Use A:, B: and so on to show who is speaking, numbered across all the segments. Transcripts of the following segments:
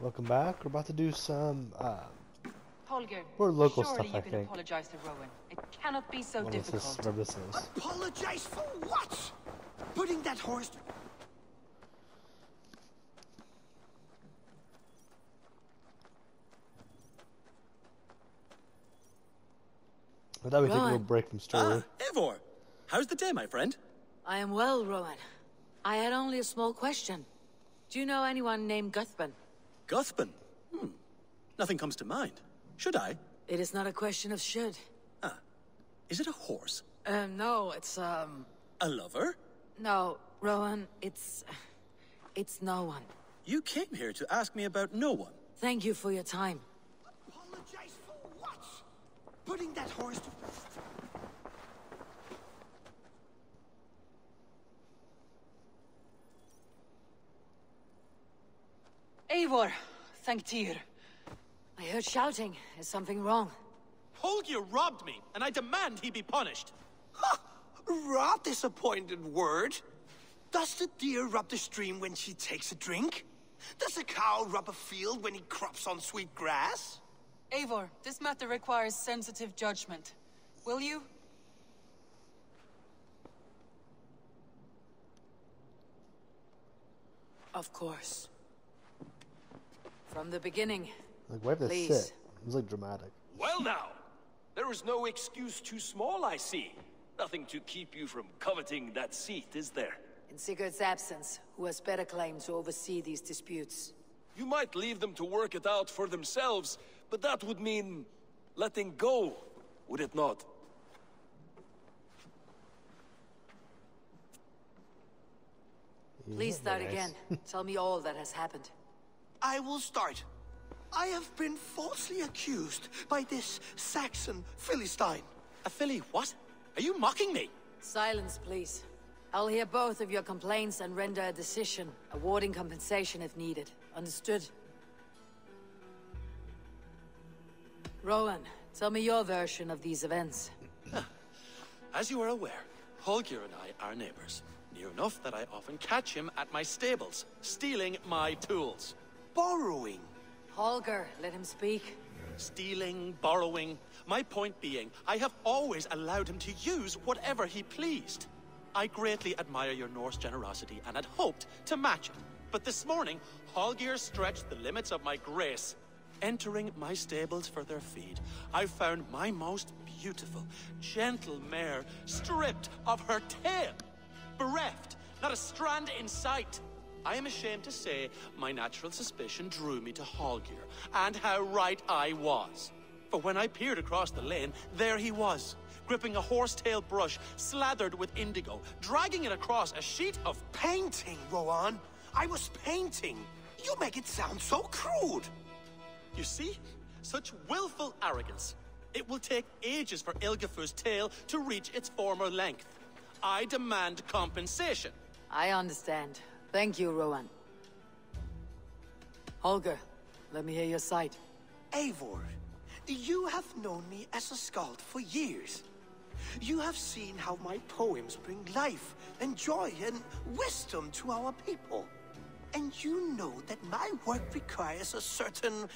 A: Welcome back. We're about to do some
B: Holger,
A: more local
B: surely
A: stuff,
B: you
A: I
B: can
A: think.
B: apologize to Rowan. It cannot be so
A: What is this?
B: difficult.
A: Whatever this is.
C: Apologize for what? Putting that horse...
A: I thought we'd take a little
D: Rowan.
A: break from story.
E: Eivor! How's the day, my friend?
D: I am well, Rowan. I had only a small question. Do you know anyone named Guthban?
E: Guthban? Nothing comes to mind. Should I?
D: It is not a question of should.
E: Is it a horse?
D: No, it's,
E: A lover?
D: No, Rowan, it's no one.
E: You came here to ask me about no one.
D: Thank you for your time.
C: Apologize for what? Putting that horse...
B: Eivor, thank Tyr.
D: I heard shouting. Is something wrong?
E: Holger robbed me, and I demand he be punished.
C: Raw disappointed word. Does the deer rub the stream when she takes a drink? Does a cow rub a field when he crops on sweet grass?
B: Eivor, this matter requires sensitive judgment. Will you?
D: Of course. From the beginning.
A: Like, why have they
D: Please.
A: sit? It was like dramatic.
F: Well now, there is no excuse too small, I see. Nothing to keep you from coveting that seat, is there?
D: In Sigurd's absence, who has better claim to oversee these disputes?
F: You might leave them to work it out for themselves, but that would mean letting go, would it not?
D: Please start
A: Nice.
D: again. Tell me all that has happened.
C: I will start. I have been falsely accused by this Saxon Philistine.
E: A filly what? Are you mocking me?
D: Silence, please. I'll hear both of your complaints and render a decision, awarding compensation if needed. Understood? Rowan, tell me your version of these events.
E: As you are aware, Holger and I are neighbors. Near enough that I often catch him at my stables, stealing my tools.
C: Borrowing.
D: Holger, let him speak.
E: Stealing, borrowing. My point being, I have always allowed him to use whatever he pleased. I greatly admire your Norse generosity and had hoped to match it. But this morning, Holger stretched the limits of my grace. Entering my stables for their feed, I found my most beautiful, gentle mare stripped of her tail. Bereft, not a strand in sight. I am ashamed to say my natural suspicion drew me to Holger, and how right I was. For when I peered across the lane, there he was, gripping a horsetail brush slathered with indigo, dragging it across a sheet of...
C: Painting, Rowan. I was painting. You make it sound so crude.
E: You see? Such willful arrogance. It will take ages for Ilgafur's tail to reach its former length. I demand compensation.
D: I understand. Thank you, Rowan. Holger, let me hear your side.
C: Eivor, you have known me as a skald for years. You have seen how my poems bring life and joy and wisdom to our people. And you know that my work requires a certain,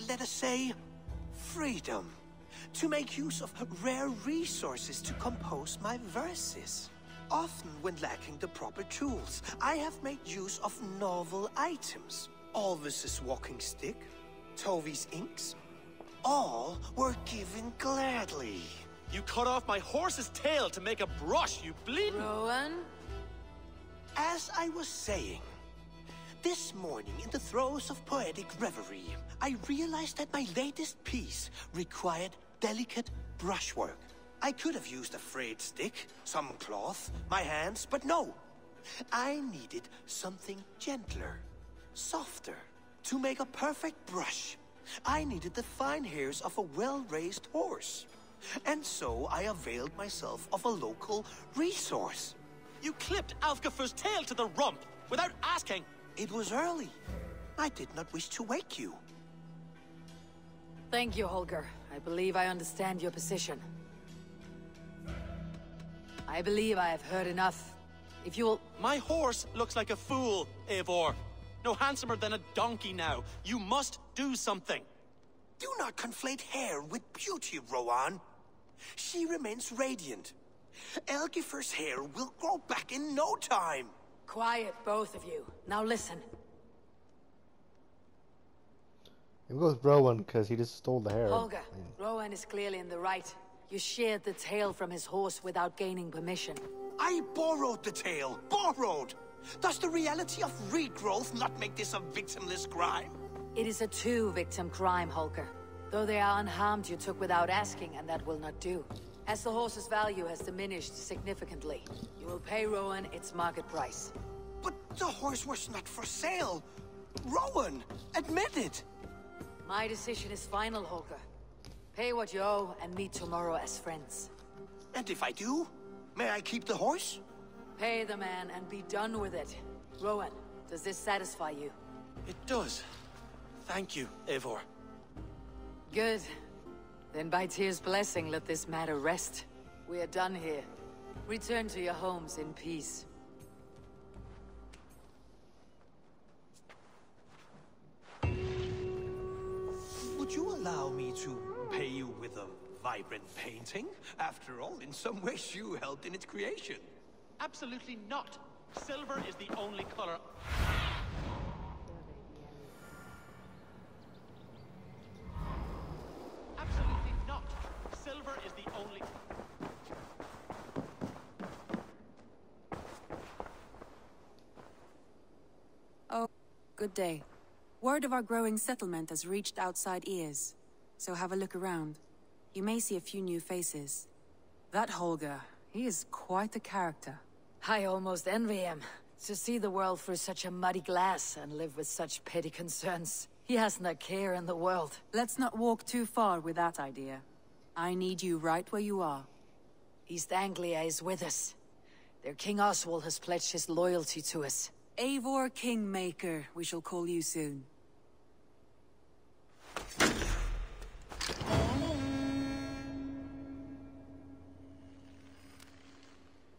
C: let us say, freedom. To make use of rare resources to compose my verses. Often when lacking the proper tools, I have made use of novel items. Alvis's walking stick, Tovi's inks, all were given gladly.
E: You cut off my horse's tail to make a brush, you bleeding...
D: Rowan?
C: As I was saying, this morning in the throes of poetic reverie, I realized that my latest piece required delicate brushwork. I could have used a frayed stick, some cloth, my hands, but no. I needed something gentler, softer. To make a perfect brush, I needed the fine hairs of a well-raised horse. And so I availed myself of a local resource.
E: You clipped Alfgafur's tail to the rump without asking.
C: It was early. I did not wish to wake you.
D: Thank you, Holger. I believe I understand your position. I believe I have heard enough. If you will...
E: My horse looks like a fool, Eivor. No handsomer than a donkey now. You must do something.
C: Do not conflate hair with beauty, Rowan. She remains radiant. Elgifer's hair will grow back in no time.
D: Quiet, both of you. Now listen.
A: It goes Rowan because he just stole the hair.
D: Holger, Rowan is clearly in the right. You sheared the tail from his horse without gaining permission.
C: I borrowed the tail. Borrowed! Does the reality of regrowth not make this a victimless crime?
D: It is a two-victim crime, Holger. Though they are unharmed, you took without asking, and that will not do. As the horse's value has diminished significantly, you will pay Rowan its market price.
C: But the horse was not for sale. Rowan, admit it.
D: My decision is final, Holger. Pay what you owe and meet tomorrow as friends.
C: And if I do, may I keep the horse?
D: Pay the man and be done with it. Rowan, does this satisfy you?
E: It does. Thank you, Eivor.
D: Good. Then by Tyr's blessing, let this matter rest. We are done here. Return to your homes in peace.
C: Would you allow me to pay you with a vibrant painting? After all, in some ways you helped in its creation.
E: Absolutely not. Silver is the only color. Absolutely not. Silver is the only...
G: Oh, good day. Word of our growing settlement has reached outside ears, so have a look around. You may see a few new faces. That Holger, he is quite a character.
D: I almost envy him. To see the world through such a muddy glass and live with such petty concerns. He hasn't a care in the world.
G: Let's not walk too far with that idea. I need you right where you are.
D: East Anglia is with us. Their King Oswald has pledged his loyalty to us.
G: Eivor Kingmaker, we shall call you soon.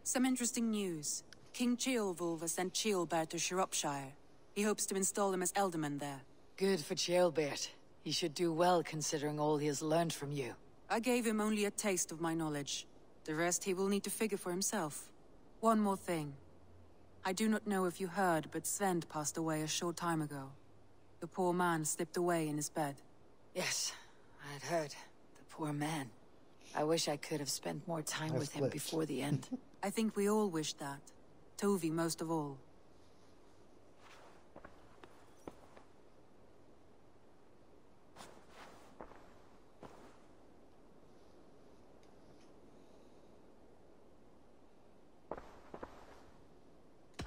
G: Some interesting news. King Ceolwulf has sent Ceolbert to Shropshire. He hopes to install him as Elderman there.
D: Good for Ceolbert. He should do well considering all he has learned from you.
G: I gave him only a taste of my knowledge. The rest he will need to figure for himself. One more thing. I do not know if you heard, but Sven passed away a short time ago. The poor man slipped away in his bed.
D: Yes, I had heard. The poor man. I wish I could have spent more time with him before the end.
G: I think we all wish that. Tovi most of all.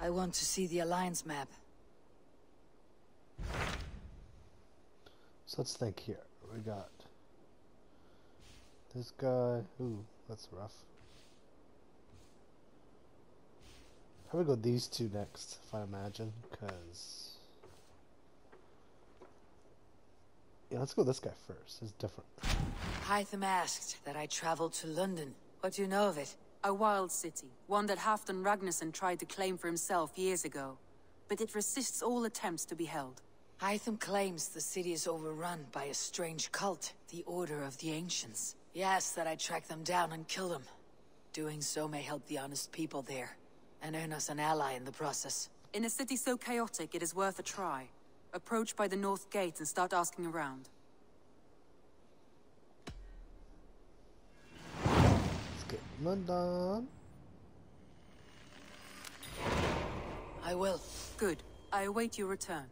D: I want to see the Alliance map.
A: So let's think here. We got this guy. Ooh, that's rough. How about we go these two next, if I imagine, because yeah, let's go this guy first. It's different.
D: Hytham asked that I traveled to London. What do you know of it?
G: A wild city, one that Halfdan Ragnarsson tried to claim for himself years ago, but it resists all attempts to be held.
D: Hytham claims the city is overrun by a strange cult, the Order of the Ancients. He asked that I track them down and kill them. Doing so may help the honest people there, and earn us an ally in the process.
G: In a city so chaotic, it is worth a try. Approach by the North Gate and start asking around.
A: Let's get London.
D: I will.
G: Good. I await your return.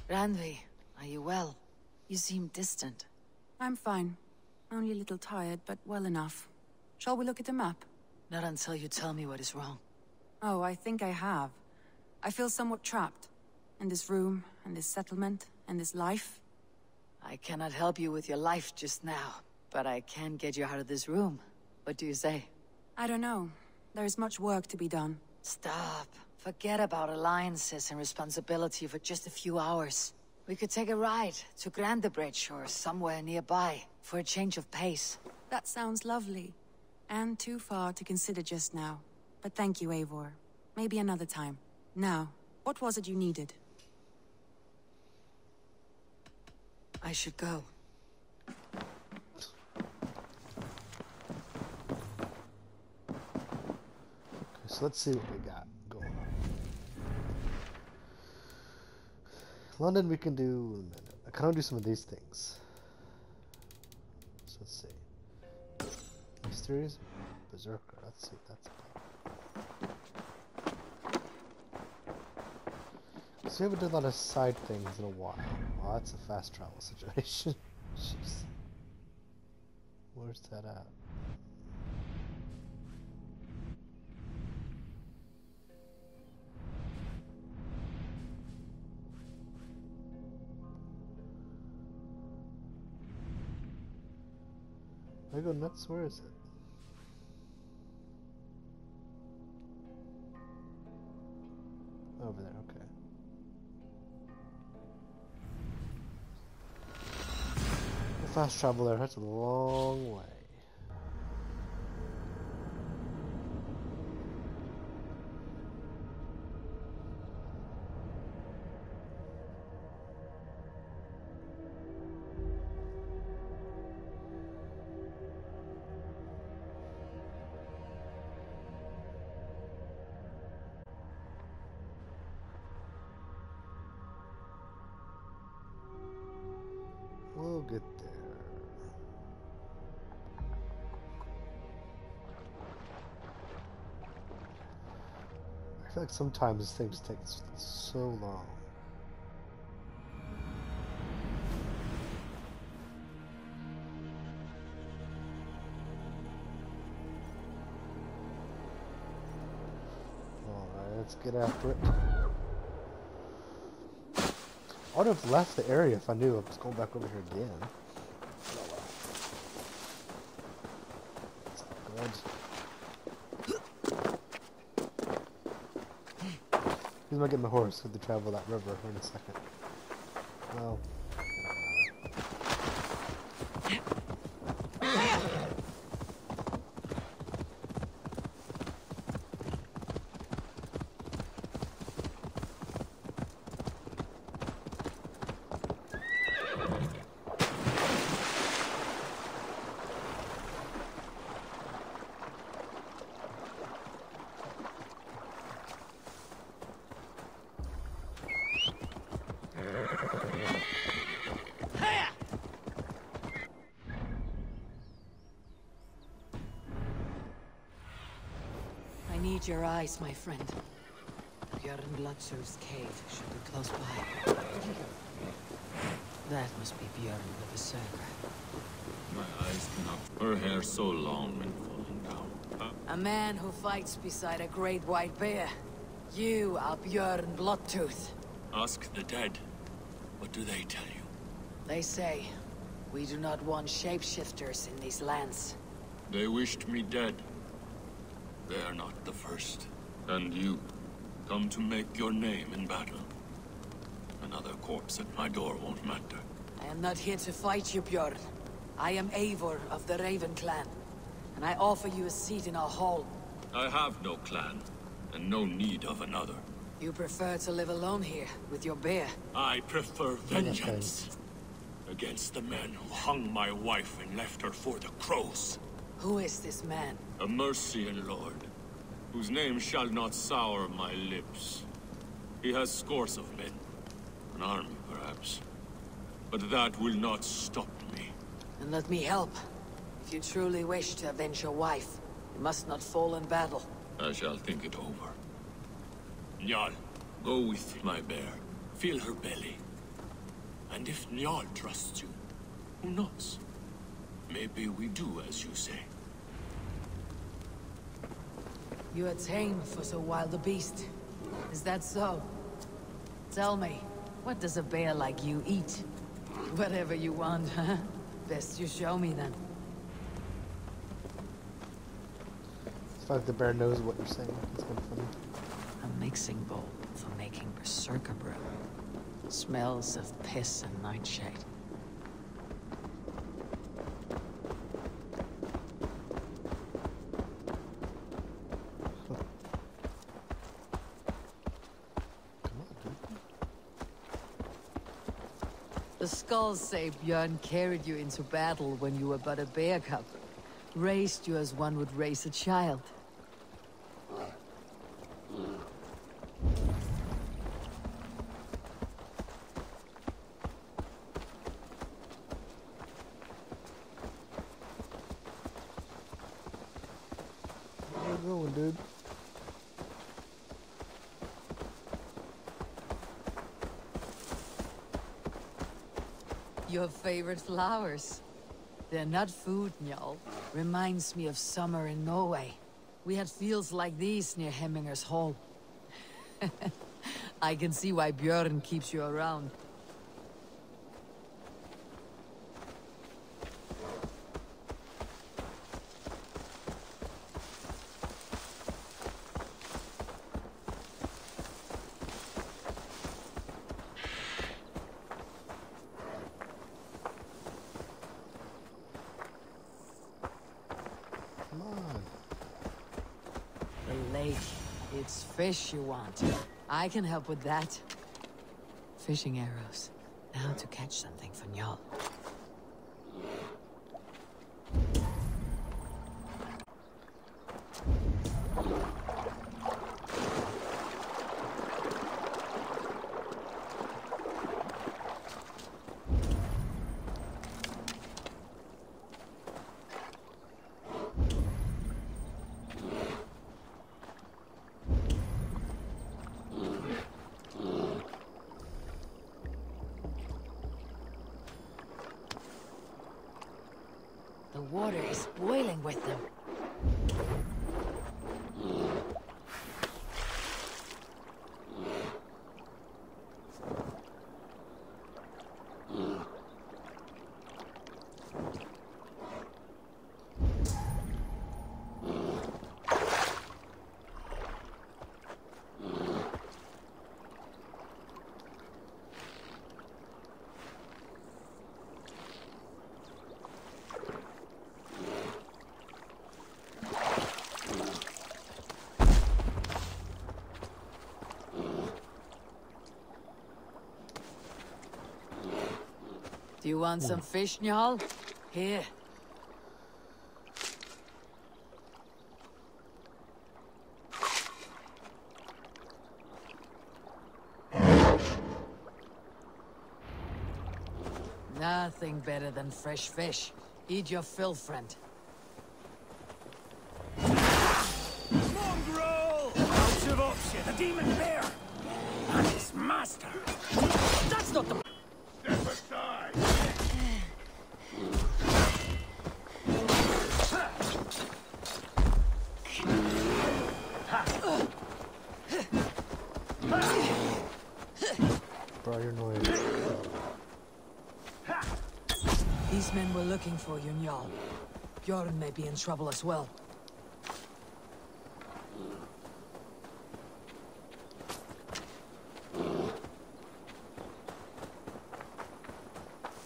D: Randvi, are you well? You seem distant.
G: I'm fine. Only a little tired, but well enough. Shall we look at the map?
D: Not until you tell me what is wrong.
G: Oh, I think I have. I feel somewhat trapped. In this room, and this settlement, and this life.
D: I cannot help you with your life just now, but I can get you out of this room. What do you say?
G: I don't know. There is much work to be done.
D: Stop. Forget about alliances and responsibility for just a few hours. We could take a ride to Grandebridge or somewhere nearby for a change of pace.
G: That sounds lovely. And too far to consider just now. But thank you, Eivor. Maybe another time. Now, what was it you needed?
D: I should go.
A: Okay, so let's see what we got going on. London we can do... I can only do some of these things. So let's see. Mysterious Berserker. Let's see what that's about. So we haven't done a lot of side things in a while. Oh, that's a fast travel situation. Jeez. Where's that at? I go nuts? Where is it? Over there, okay. Fast travel there, that's a long way. We'll get there. I feel like sometimes things take so long. Alright, let's get after it. I would have left the area if I knew I was going back over here again. Oh well. It's good. He's gonna get my horse to travel that river in a second. Well.
D: I need your eyes, my friend. Bjorn Bloodsur's cave should be close by. That must be Bjorn the Berserker.
H: My eyes cannot. Her hair so long and falling down.
D: A man who fights beside a great white bear. You are Bjorn Bloodtooth.
H: Ask the dead. What do they tell you?
D: They say, we do not want shapeshifters in these lands.
H: They wished me dead. They are not the first. And you, come to make your name in battle. Another corpse at my door won't matter.
D: I am not here to fight you, Bjorn. I am Eivor of the Raven clan, and I offer you a seat in our hall.
H: I have no clan, and no need of another.
D: You prefer to live alone here, with your bear?
H: I prefer vengeance. Against the men who hung my wife and left her for the crows.
D: Who is this man?
H: A Mercian lord, whose name shall not sour my lips. He has scores of men. An army, perhaps. But that will not stop me.
D: And let me help. If you truly wish to avenge your wife, you must not fall in battle.
H: I shall think it over. Njal, go with my bear. Feel her belly. And if Njal trusts you, who knows? Maybe we do as you say.
D: You are tame for so wild a beast. Is that so? Tell me, what does a bear like you eat? Whatever you want, huh? Best you show me then.
A: It's like the bear knows what you're saying. It's kind of funny.
D: A mixing bowl for making berserker brew. Smells of piss and nightshade. The skulls say Björn carried you into battle when you were but a bear cub. Raised you as one would raise a child.
A: Where you going, dude?
D: Your favorite flowers. They're not food, Njal. Reminds me of summer in Norway. We had fields like these near Hemminger's Hall. I can see why Björn keeps you around.
A: Come on.
D: The lake. It's fish you want. I can help with that. Fishing arrows. Now to catch something for Njal. The water is boiling with them. Do you want some fish, Njal? Here. Nothing better than fresh fish. Eat your fill, friend.
C: Mongrel! Out of option, the demon bear! And his master! That's not the... Step aside!
A: Bro, you're annoying.
D: These men were looking for you, Njal. Bjorn may be in trouble as well.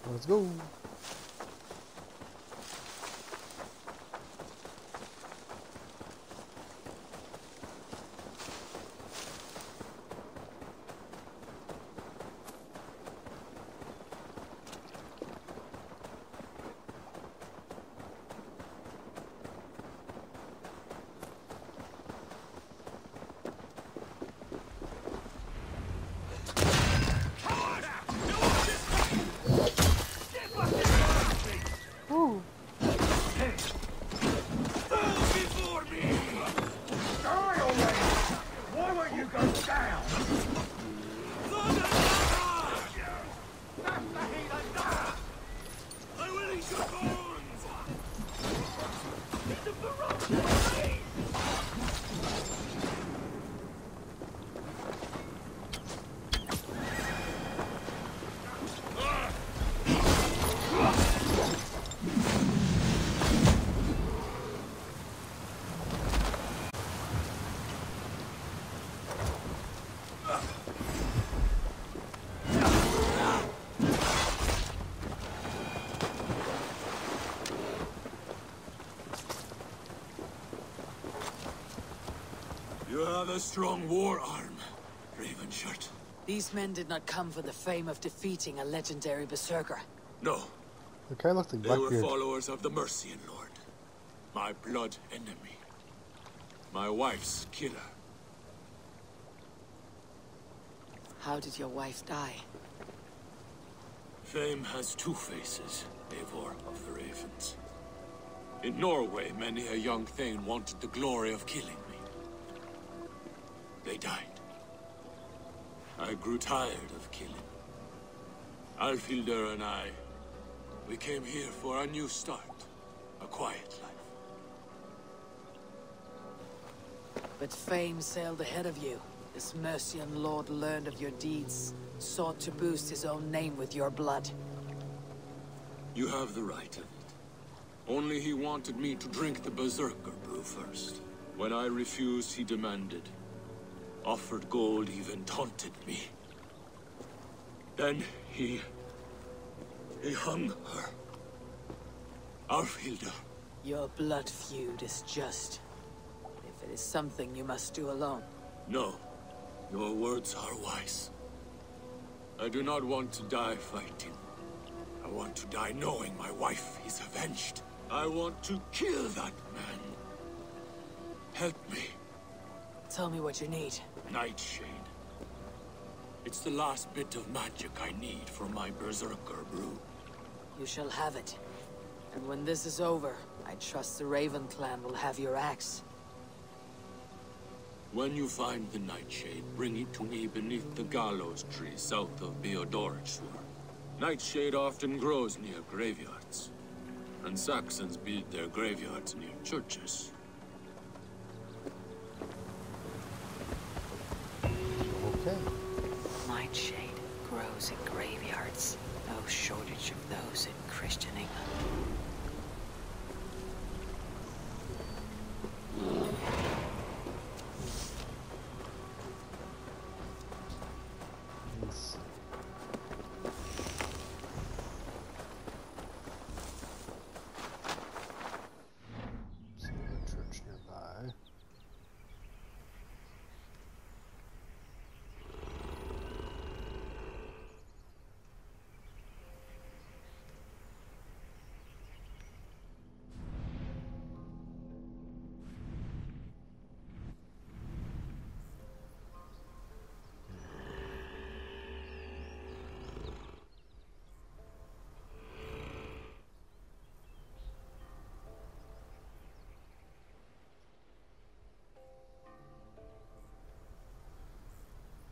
A: Let's go.
H: have a strong war arm, Ravenshirt.
D: These men did not come for the fame of defeating a legendary berserker.
H: No,
A: They kind of look like
H: they were
A: Blackbeard.
H: followers of the Mercian Lord. My blood enemy. My wife's killer.
D: How did your wife die?
H: Fame has two faces, Eivor of the Ravens. In Norway, many a young thane wanted the glory of killing me. They died. I grew tired of killing. Alfhildr and I, we came here for a new start. A quiet life.
D: But fame sailed ahead of you. This Mercian lord learned of your deeds, sought to boost his own name with your blood.
H: You have the right of it. Only he wanted me to drink the Berserker brew first. When I refused, he demanded. Offered gold, even taunted me. Then he hung her. Alfhildr.
D: Your blood feud is just. If it is something you must do alone.
H: No. Your words are wise. I do not want to die fighting. I want to die knowing my wife is avenged. I want to kill that man. Help me.
D: Tell me what you need.
H: Nightshade. It's the last bit of magic I need for my Berserker brew.
D: You shall have it. And when this is over, I trust the Raven clan will have your axe.
H: When you find the Nightshade, bring it to me beneath the gallows tree south of Beodoricshur. Nightshade often grows near graveyards, and Saxons build their graveyards near churches.
A: Okay.
D: Nightshade grows in graveyards. No shortage of those in Christian England.
A: Let's see. See a church nearby.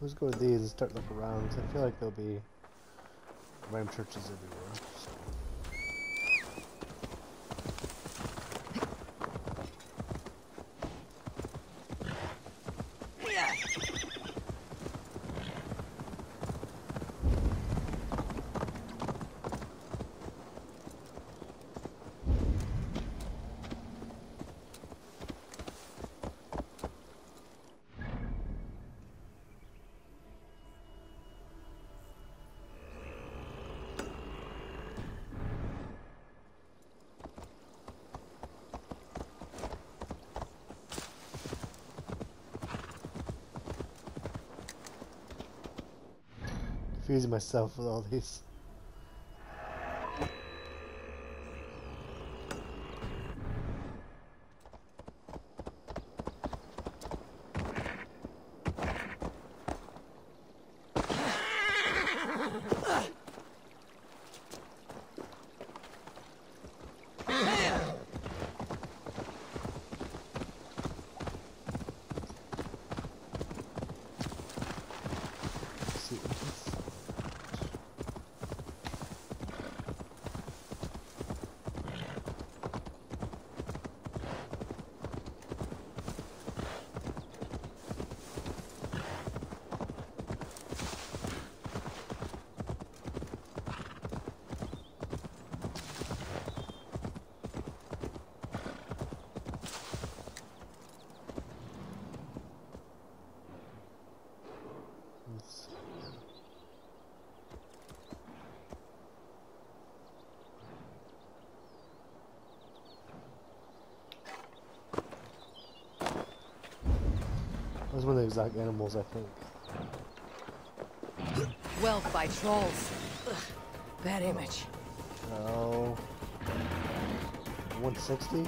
A: Let's go to these and start looking around. 'Cause I feel like there'll be random churches everywhere. So. Confusing myself with all these. That's one of the exact animals, I think.
D: Wealth by trolls. Ugh, bad image.
A: Oh. 160?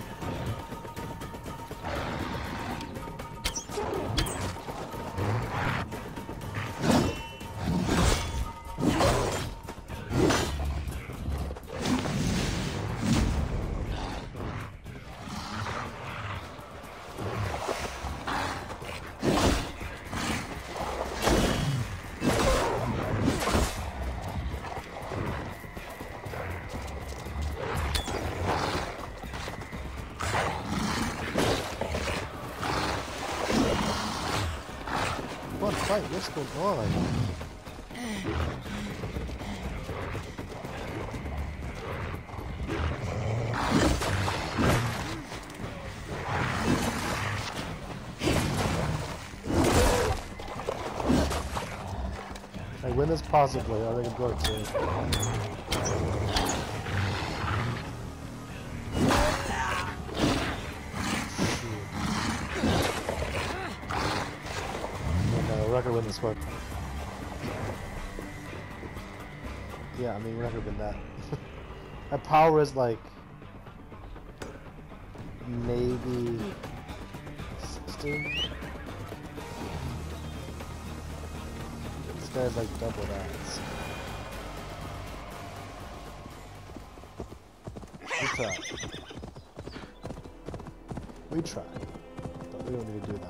A: What fight? What's going on? I win this possibly. I think I'm going to. We're not gonna win this one. Yeah, I mean, we're not gonna win that. Our power is like maybe 16. This guy's like double that. So. We try. We try, but we don't need to do that.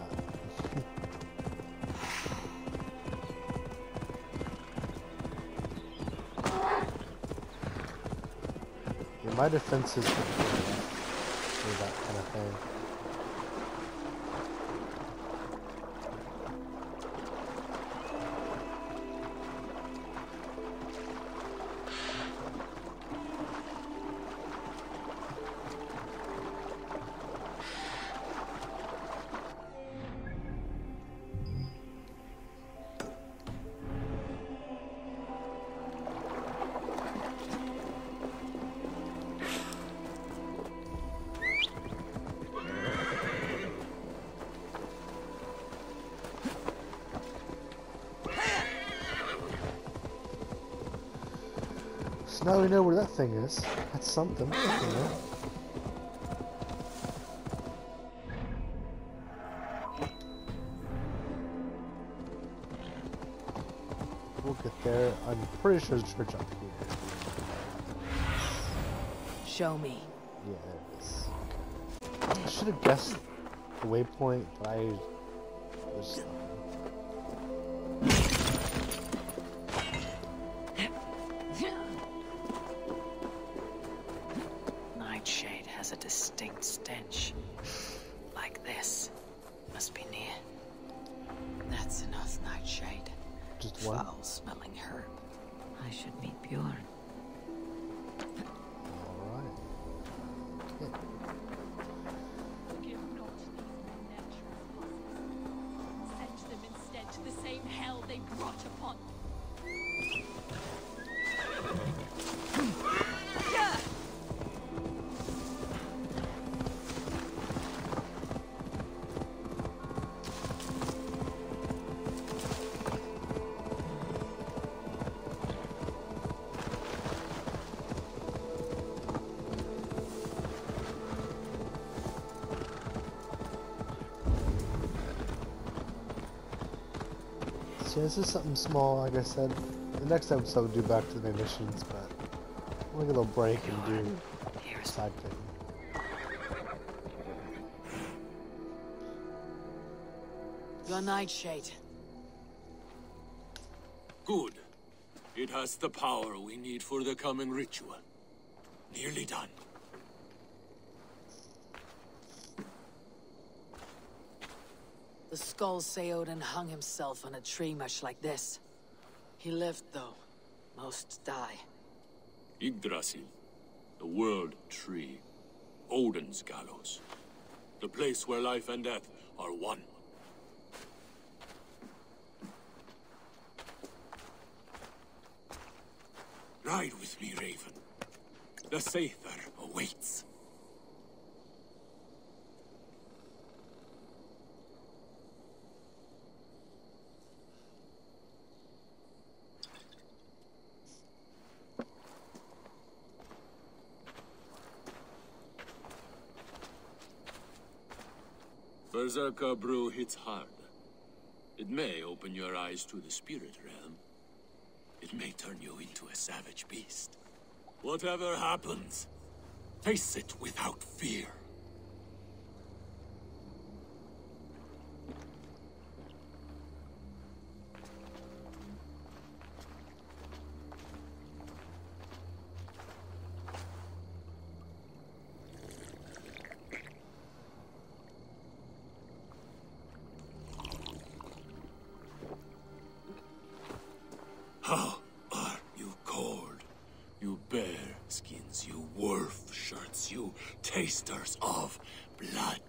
A: My defense is for that kind of thing. So now we know where that thing is. That's something. You know? We'll get there. I'm pretty sure there's a church up here.
D: Show me.
A: Yeah, there it is. Okay. I should have guessed the waypoint, but I was.
D: Nightshade has a distinct stench. Like this. Must be near. That's enough, Nightshade.
A: Just one?
D: Foul-smelling herb. I should meet Bjorn.
A: Alright. Okay.
I: Give not these natural bosses. Send them instead to the same hell they brought upon.
A: So this is something small, like I said. The next episode we'll do back to the main missions, but we'll take a little break and do a side thing.
D: Your Nightshade.
H: Good. It has the power we need for the coming ritual. Nearly done.
D: The skulls say Odin hung himself on a tree much like this. He lived, though. Most die.
H: Yggdrasil. The world tree. Odin's gallows. The place where life and death are one. Ride with me, Raven. The Sather awaits. Berserker brew hits hard. It may open your eyes to the spirit realm. It may turn you into a savage beast. Whatever happens, face it without fear. How are you cold? You bear skins, you wolf shirts, you tasters of blood.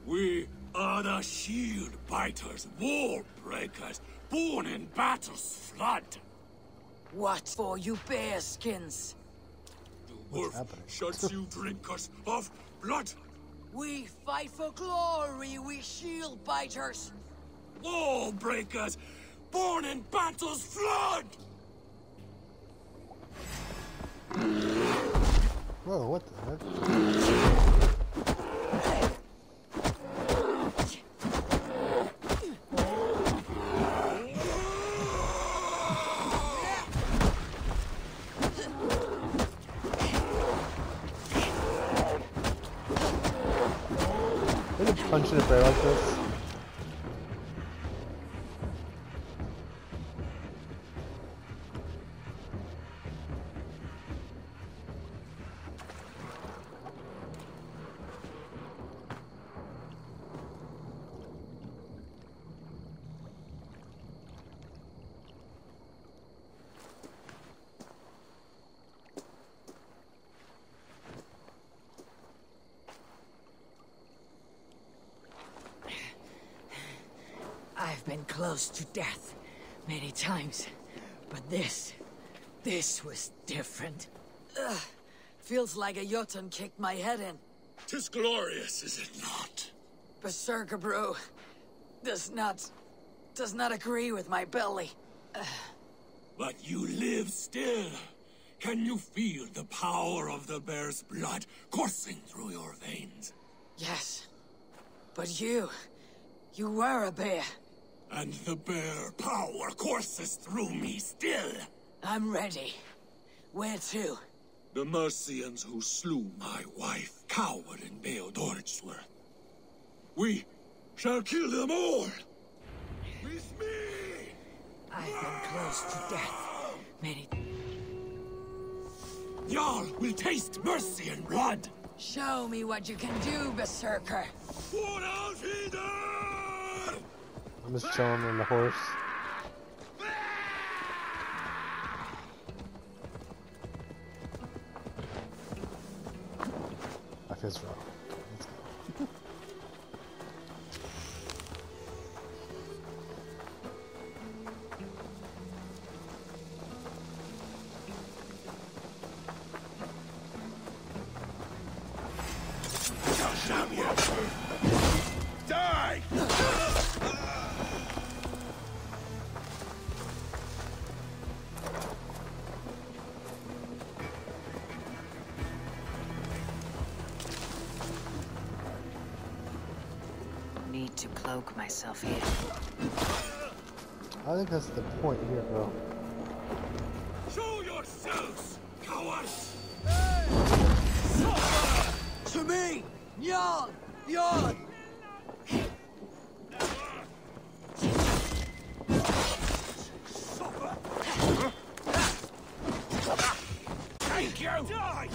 H: We are the shield biters, wall breakers, born in battle's flood.
D: What for you bear skins?
H: The wolf shirts, you drinkers of blood.
D: We fight for glory, we shield biters.
H: Wall breakers, born in battle's flood!
A: Whoa, what the heck? Punching a bear like this.
D: I've been close to death many times, but this was different. Ugh, feels like a Jotun kicked my head in.
H: 'Tis glorious, is it not?
D: Berserker brew does not agree with my belly.
H: But you live still. Can you feel the power of the bear's blood coursing through your veins?
D: Yes, but you were a bear.
H: And the bear power courses through me still.
D: I'm ready. Where to?
H: The Mercians who slew my wife cowered in Beodorgsworth. We shall kill them all. With me!
D: I've been close to death many...
H: Y'all will taste mercy and blood.
D: Show me what you can do, Berserker.
A: I'm just chilling on the horse. I feel wrong. Let's go.
C: Die!
D: Need to cloak myself here.
A: I think that's the point here, bro.
H: Show yourselves, cowards!
D: To me! Jan! Jan!
C: Thank you! Die!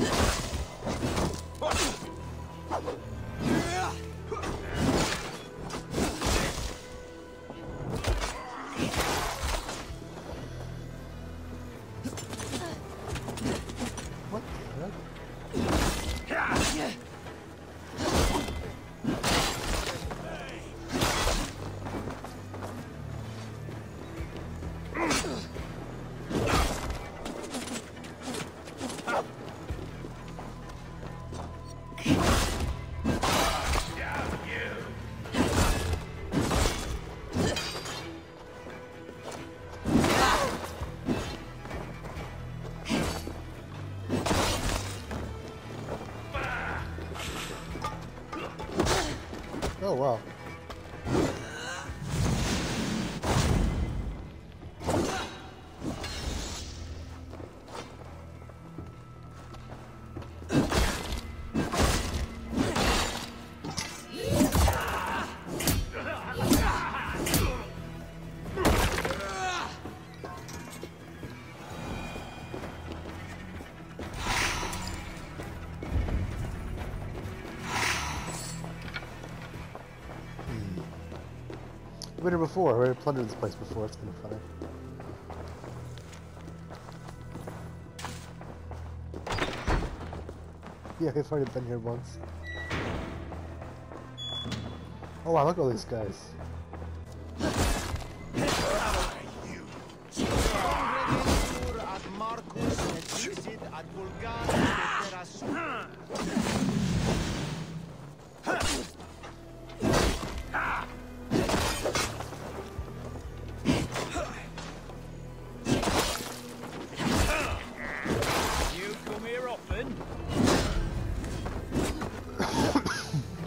A: What the heck? wow. I've been here before. I've already plundered this place before. It's been funny. Yeah, I've already been here once. Oh wow, look at all these guys.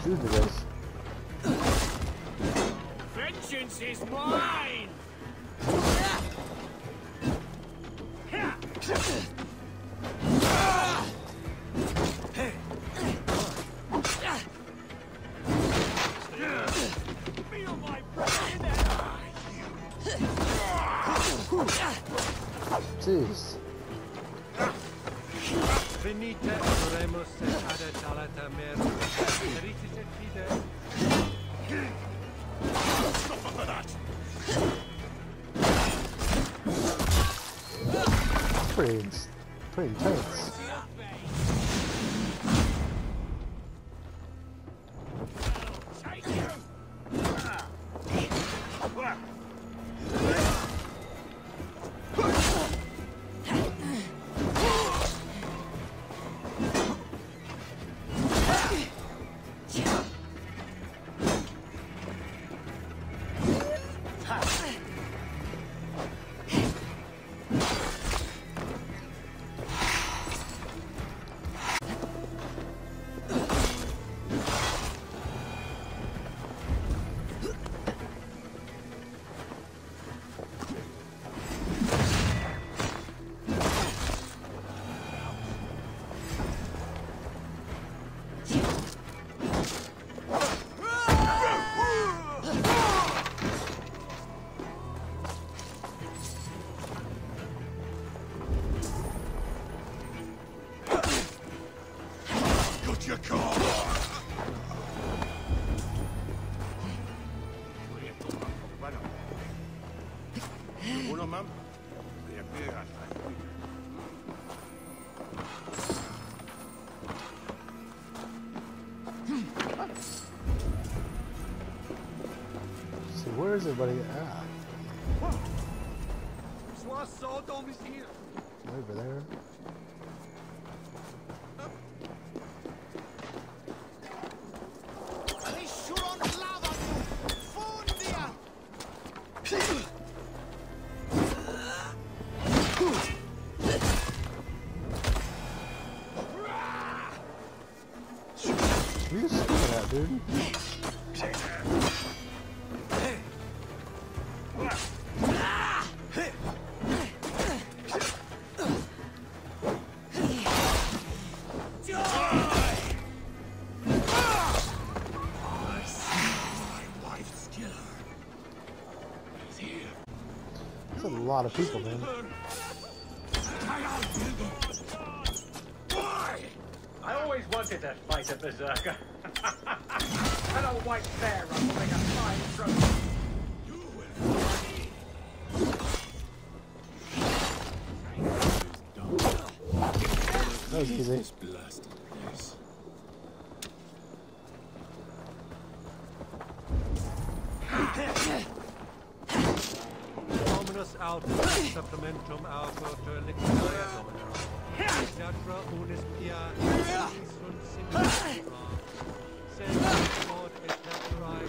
A: Dude, you guys.
F: Vengeance is mine! Feel my breath!
A: Jeez.
J: Venite oremus et adet alata mero. Eritis et fide.
F: Stop for that!
A: Pretty intense.
F: Take you! Your car! Uno, mam.
A: So where is everybody at? Over there. What are you screaming at, dude? That's a lot of people, man.
J: I always wanted to fight a berserker. And a white bear rumbling a fine trophy.
A: That was easy.
J: Dominus alter supplementum alter liquidae domino. Jatra unis pia sunt sinistera. Sed quod et naturae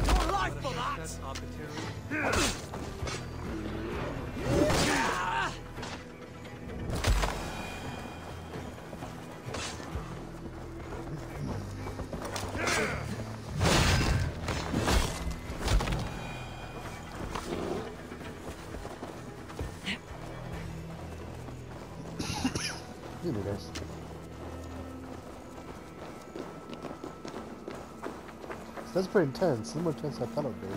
F: Your life for that!
J: arbitrary.
A: See you guys. So that's pretty intense. A little more intense than I thought it would be.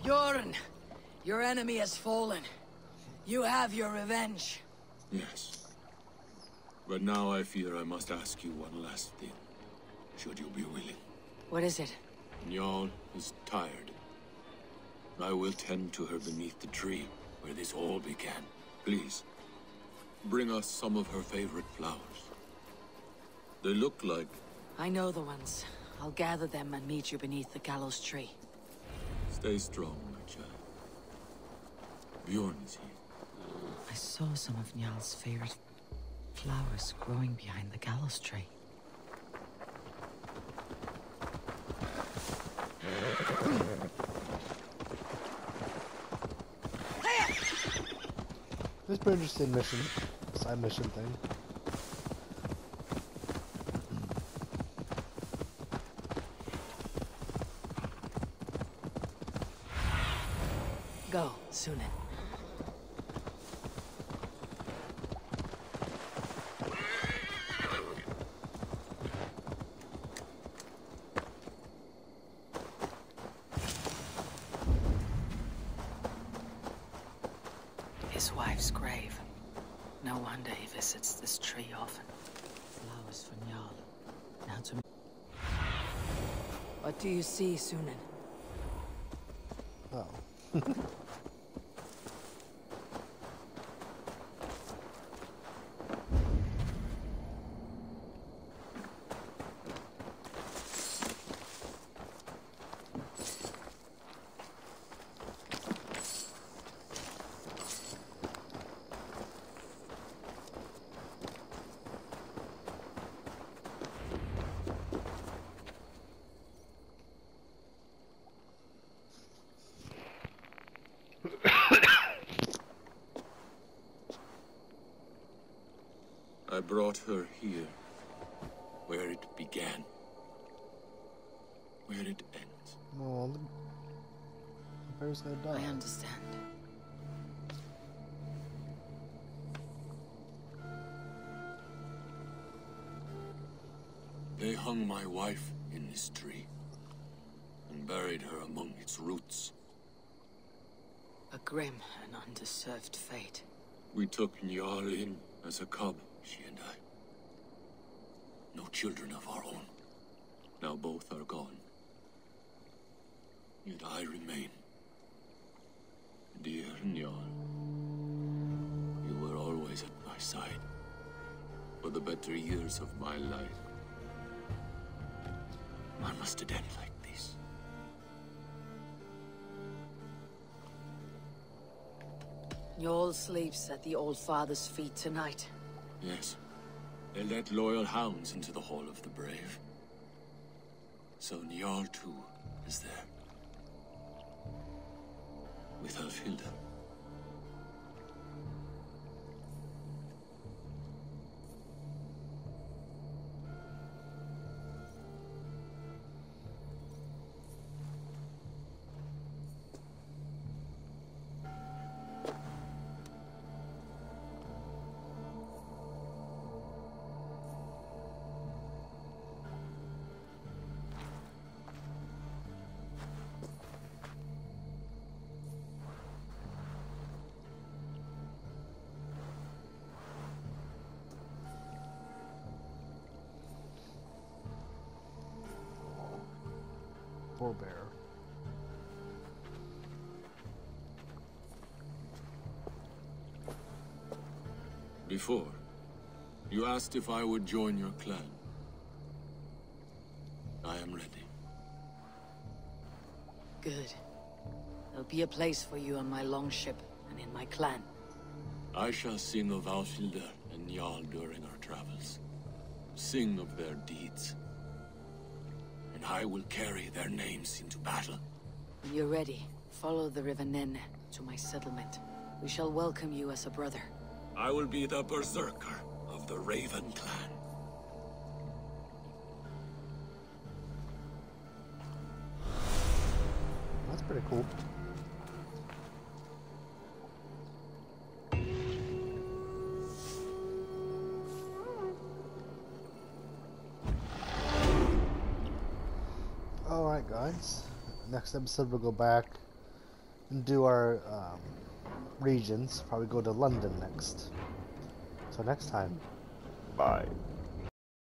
D: Bjorn, your enemy has fallen. You have your revenge.
H: Yes. But now I fear I must ask you one last thing. Should you be willing?
D: What is it?
H: Njal is tired. I will tend to her beneath the tree where this all began. Please, bring us some of her favorite flowers. They look like...
D: I know the ones. I'll gather them and meet you beneath the gallows tree.
H: Stay strong, my child. Bjorn is here.
D: I saw some of Njal's favorite flowers growing behind the gallows tree.
A: This is pretty interesting mission. Side mission thing.
D: Go, Sunan. His wife's grave. No wonder he visits this tree often. Flowers for Njal. Now to me. What do you see, Sunan?
A: Oh.
H: I brought her here, where it began, where it ends.
A: Oh, the bear's gonna die.
D: I understand.
H: They hung my wife in this tree, and buried her among its roots.
D: A grim and undeserved fate.
H: We took Njal in as a cub, she and I. No children of our own. Now both are gone. Yet I remain. Dear Njal, you were always at my side. For the better years of my life. Why must it end like this?
D: Njal sleeps at the Old Father's feet tonight.
H: Yes. They let loyal hounds into the Hall of the Brave. So Njal too is there. With Alfilda.
A: Poor bear.
H: Before, you asked if I would join your clan. I am ready.
D: Good. There'll be a place for you on my longship and in my clan.
H: I shall sing of Alfhilda and Jarl during our travels. Sing of their deeds. And I will carry their names into battle.
D: When you're ready, follow the River Nene to my settlement. We shall welcome you as a brother.
H: I will be the berserker of the Raven clan.
A: That's pretty cool. Alright guys, next episode we'll go back and do our regions, probably go to London next. So next time, bye.